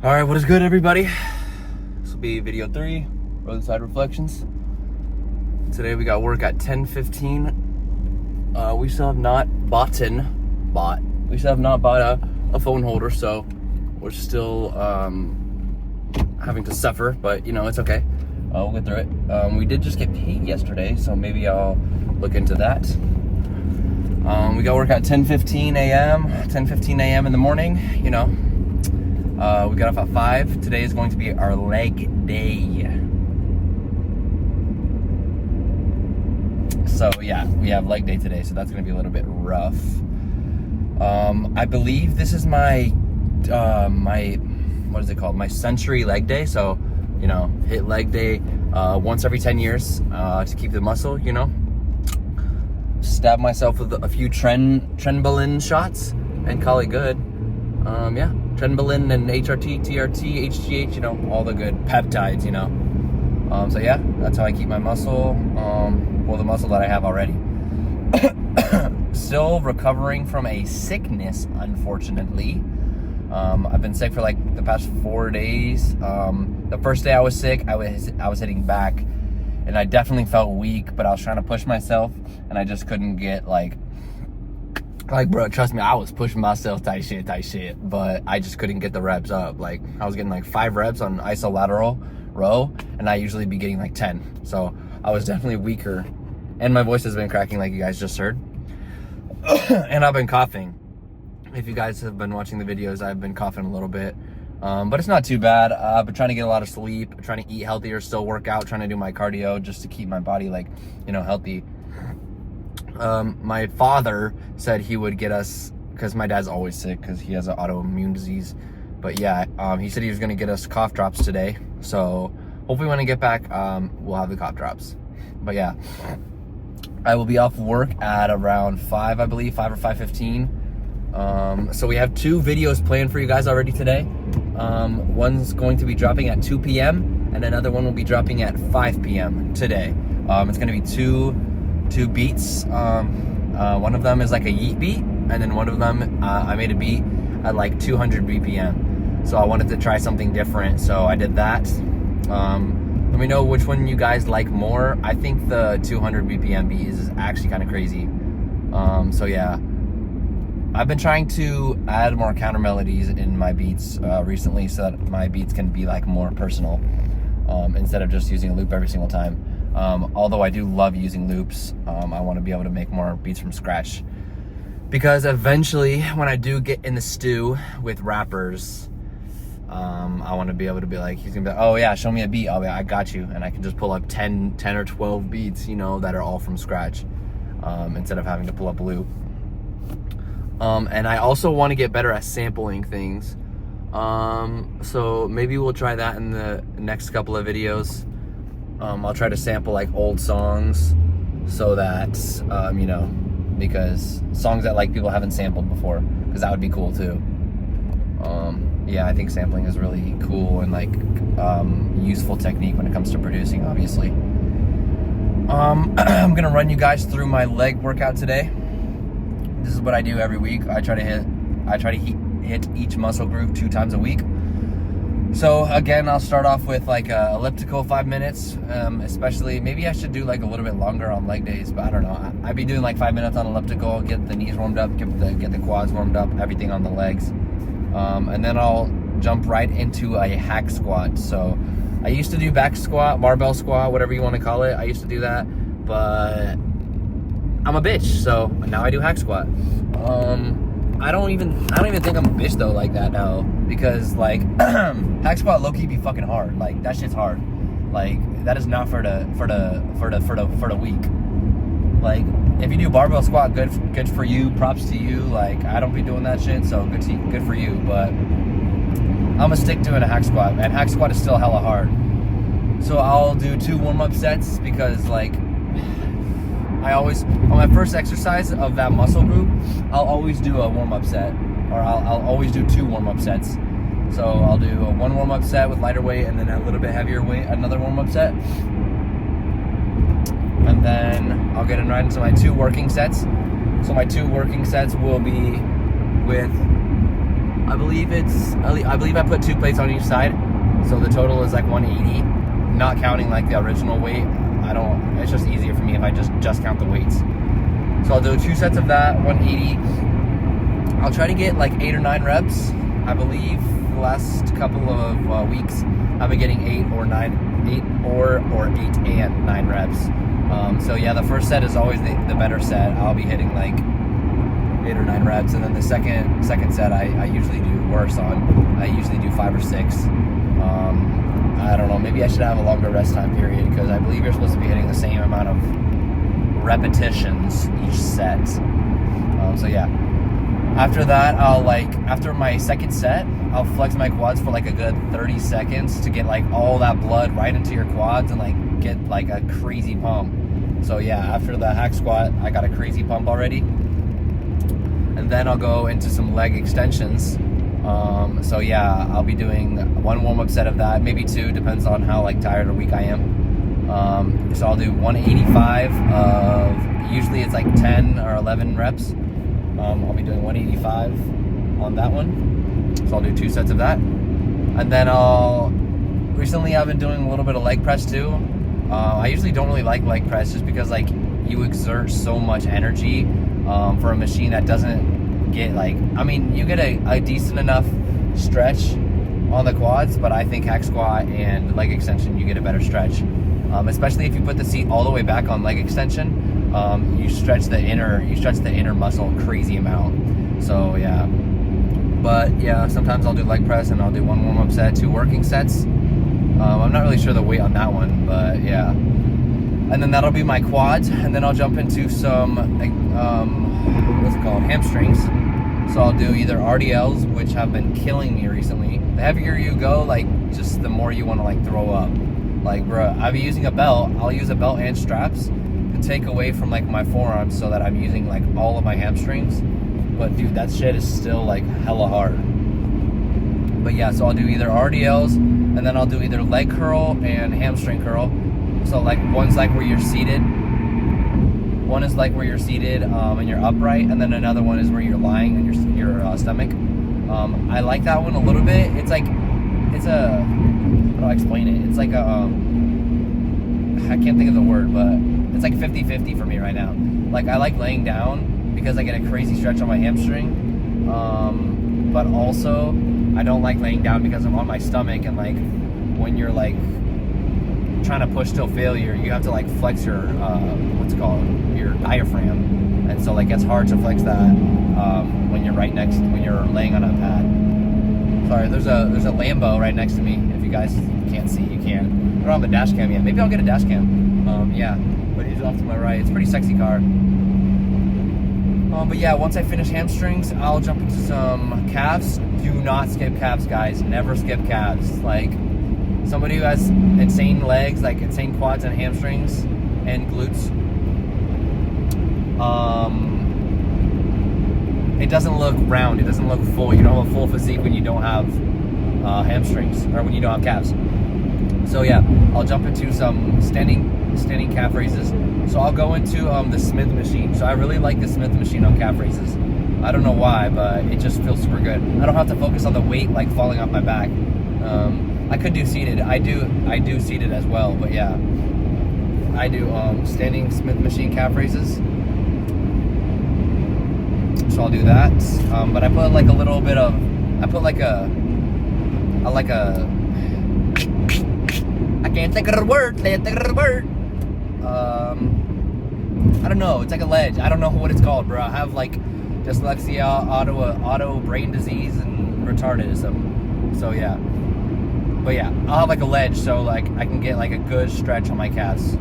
All right, what is good, everybody? This will be video 3, Roadside Reflections. Today we got work at 10:15. We still have not bought a phone holder, so we're still having to suffer, but you know, it's okay. We'll get through it. We did just get paid yesterday, so maybe I'll look into that. We got work at 10:15 a.m. in the morning, you know. We got off at 5. Today is going to be our leg day. So yeah, we have leg day today, so that's going to be a little bit rough. I believe this is my what is it called? My century leg day. So, you know, hit leg day once every 10 years to keep the muscle, you know. Stab myself with a few Trenbolin shots and call it good. Yeah, Trenbolin and HRT, TRT, HGH, you know, all the good peptides, you know. So yeah, that's how I keep my muscle, well, the muscle that I have already. Still recovering from a sickness, unfortunately. I've been sick for like the past 4 days. The first day I was sick, I was hitting back, and I definitely felt weak, but I was trying to push myself, and I just couldn't get like bro, trust me, I was pushing myself tight shit, but I just couldn't get the reps up. Like, I was getting like 5 reps on isolateral row, and I usually be getting like 10. So I was definitely weaker, and my voice has been cracking like you guys just heard. And I've been coughing. If you guys have been watching the videos, I've been coughing a little bit, but it's not too bad. I've been trying to get a lot of sleep, trying to eat healthier, still work out, trying to do my cardio just to keep my body, like, you know, healthy. My father said he would get us, because my dad's always sick because he has an autoimmune disease. But yeah, he said he was going to get us cough drops today. So hopefully when I get back, we'll have the cough drops. But yeah, I will be off work at around 5, I believe, 5 or 5:15. So we have 2 videos planned for you guys already today. One's going to be dropping at 2 p.m. and another one will be dropping at 5 p.m. today. It's going to be two beats. One of them is like a yeet beat, and then one of them I made a beat at like 200 BPM. So I wanted to try something different, so I did that. Let me know which one you guys like more. I think the 200 BPM beat is actually kind of crazy. So yeah, I've been trying to add more counter melodies in my beats recently, so that my beats can be like more personal, instead of just using a loop every single time. Although I do love using loops, I want to be able to make more beats from scratch, because eventually when I do get in the stew with rappers, I want to be able to be like, he's gonna be like, oh yeah, show me a beat, I got you, and I can just pull up 10 or 12 beats, you know, that are all from scratch, instead of having to pull up a loop. And I also want to get better at sampling things, so maybe we'll try that in the next couple of videos. I'll try to sample like old songs, so that, you know, because songs that like people haven't sampled before, because that would be cool too. Yeah, I think sampling is really cool and like useful technique when it comes to producing, obviously. I'm gonna run you guys through my leg workout today. This is what I do every week. I try to hit each muscle group 2 times a week. So again, I'll start off with like a elliptical 5 minutes, especially, maybe I should do like a little bit longer on leg days, but I don't know. I'd be doing like 5 minutes on elliptical, get the knees warmed up, get the quads warmed up, everything on the legs. And then I'll jump right into a hack squat. So I used to do back squat, barbell squat, whatever you want to call it. I used to do that, but I'm a bitch, so now I do hack squat. I don't even think I'm a bitch though like that now, because like hack squat low key be fucking hard. Like that shit's hard. Like that is not for the weak. Like if you do barbell squat, good for you. Props to you. Like I don't be doing that shit, so good for you. But I'm gonna stick doing a hack squat, and hack squat is still hella hard. So I'll do 2 warm-up sets, because like I always, on my first exercise of that muscle group, I'll always do a warm-up set, or I'll always do 2 warm-up sets. So I'll do a 1 warm-up set with lighter weight, and then a little bit heavier weight, another warm-up set. And then I'll get right into my 2 working sets. So my 2 working sets will be with I believe I put 2 plates on each side, so the total is like 180, not counting like the original weight. It's just easier for me if I just count the weights. So I'll do 2 sets of that, 180. I'll try to get like 8 or 9 reps. I believe the last couple of weeks I've been getting 8 and 9 reps. So yeah, the first set is always the better set. I'll be hitting like 8 or 9 reps, and then the second set I usually do worse on. I usually do 5 or 6. I don't know, maybe I should have a longer rest time period, because I believe you're supposed to be hitting the same amount of repetitions each set. So yeah, after that, after my second set, I'll flex my quads for like a good 30 seconds to get like all that blood right into your quads and like get like a crazy pump. So yeah, after the hack squat, I got a crazy pump already. And then I'll go into some leg extensions. So yeah, I'll be doing 1 warm-up set of that, maybe 2, depends on how like tired or weak I am. So I'll do 185 of, usually it's like 10 or 11 reps. I'll be doing 185 on that one. So I'll do 2 sets of that. And then recently I've been doing a little bit of leg press too. I usually don't really like leg press just because like you exert so much energy for a machine that doesn't get like, I mean, you get a decent enough stretch on the quads, but I think hack squat and leg extension, you get a better stretch. Especially if you put the seat all the way back on leg extension, you stretch the inner muscle a crazy amount. So yeah, but yeah, sometimes I'll do leg press and I'll do 1 warm-up set, 2 working sets. I'm not really sure the weight on that one, but yeah. And then that'll be my quads, and then I'll jump into some what's it called, hamstrings. So I'll do either RDLs, which have been killing me recently. The heavier you go, like, just the more you want to like throw up. Like, bro, I'll be using a belt. I'll use a belt and straps to take away from like my forearms, so that I'm using like all of my hamstrings. But dude, that shit is still like hella hard. But yeah, so I'll do either RDLs, and then I'll do either leg curl and hamstring curl. So like one's like where you're seated. One is like where you're seated and you're upright, and then another one is where you're lying on your stomach. I like that one a little bit. How do I explain it? It's like I can't think of the word, but it's like 50-50 for me right now. Like, I like laying down because I get a crazy stretch on my hamstring. But also, I don't like laying down because I'm on my stomach, and like when you're like trying to push till failure, you have to like flex your your diaphragm, and so like it's hard to flex that when you're laying on a pad. Sorry, there's a Lambo right next to me. If you guys can't see, you can. I don't have a dash cam yet. Maybe I'll get a dash cam. Yeah, but he's off to my right. It's a pretty sexy car. But yeah, once I finish hamstrings, I'll jump into some calves. Do not skip calves, guys. Never skip calves. Like, somebody who has insane legs, like insane quads and hamstrings and glutes, it doesn't look round. It doesn't look full. You don't have a full physique when you don't have hamstrings, or when you don't have calves. So yeah, I'll jump into some standing calf raises. So I'll go into the Smith machine. So I really like the Smith machine on calf raises. I don't know why, but it just feels super good. I don't have to focus on the weight like falling off my back. I could do seated. I do seated as well, but yeah, I do standing Smith machine calf raises. So I'll do that. But I put like a little bit of, I can't think of the word. I don't know. It's like a ledge. I don't know what it's called, bro. I have like dyslexia, auto brain disease, and retardedism. So yeah. But yeah, I'll have like a ledge, so like I can get like a good stretch on my calves.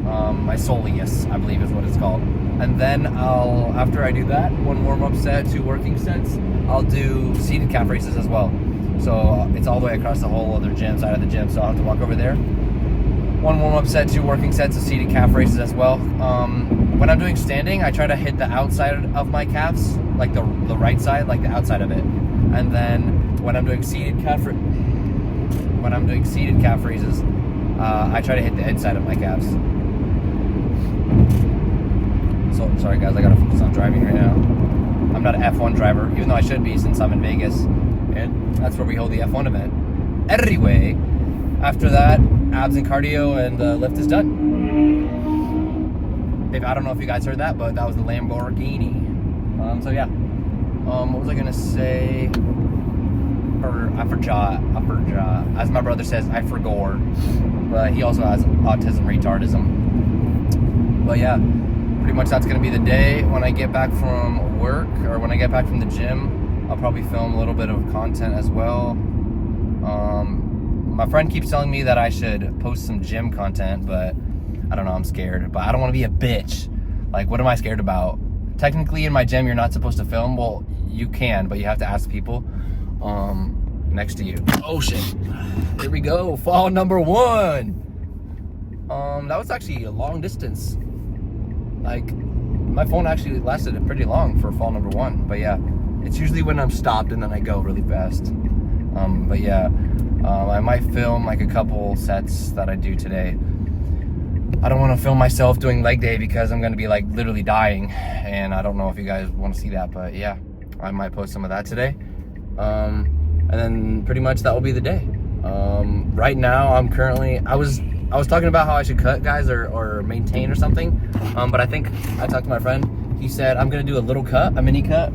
My soleus, I believe is what it's called. And then after I do that, 1 warm-up set, 2 working sets, I'll do seated calf raises as well. So it's all the way across the whole other side of the gym, so I'll have to walk over there. 1 warm-up set, 2 working sets of seated calf raises as well. When I'm doing standing, I try to hit the outside of my calves, like the right side, like the outside of it. And then when I'm doing seated calf raises, I try to hit the inside of my calves. So sorry guys, I gotta focus on driving right now. I'm not an F1 driver, even though I should be since I'm in Vegas. And that's where we hold the F1 event. Anyway, after that, abs and cardio, and the lift is done. I don't know if you guys heard that, but that was the Lamborghini. So yeah. What was I gonna say? Or I forgot. As my brother says, I forgot. But he also has autism retardism. But yeah, pretty much that's gonna be the day. When I get back from work, or when I get back from the gym, I'll probably film a little bit of content as well. My friend keeps telling me that I should post some gym content, but I don't know, I'm scared. But I don't want to be a bitch. Like, what am I scared about? Technically, in my gym, you're not supposed to film. Well, you can, but you have to ask people next to you. Oh shit. Here we go. Fall number 1. That was actually a long distance. Like, my phone actually lasted pretty long for fall number 1. But yeah, it's usually when I'm stopped and then I go really fast. But yeah, I might film like a couple sets that I do today. I don't want to film myself doing leg day because I'm going to be like literally dying, and I don't know if you guys want to see that, but yeah, I might post some of that today. And then pretty much that will be the day. Right now I'm currently, I was talking about how I should cut, guys, or maintain or something, but I think I talked to my friend. He said I'm going to do a little cut, a mini cut,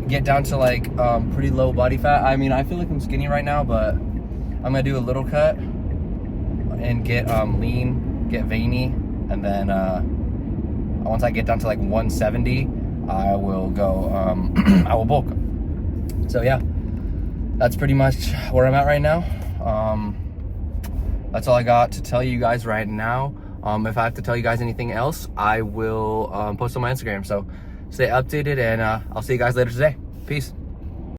get down to like pretty low body fat. I mean, I feel like I'm skinny right now, but I'm going to do a little cut and get lean, get veiny, and then once I get down to like 170, I will go I will bulk. So yeah, that's pretty much where I'm at right now. That's all I got to tell you guys right now. If I have to tell you guys anything else, I will post on my Instagram, so stay updated, and I'll see you guys later today. Peace.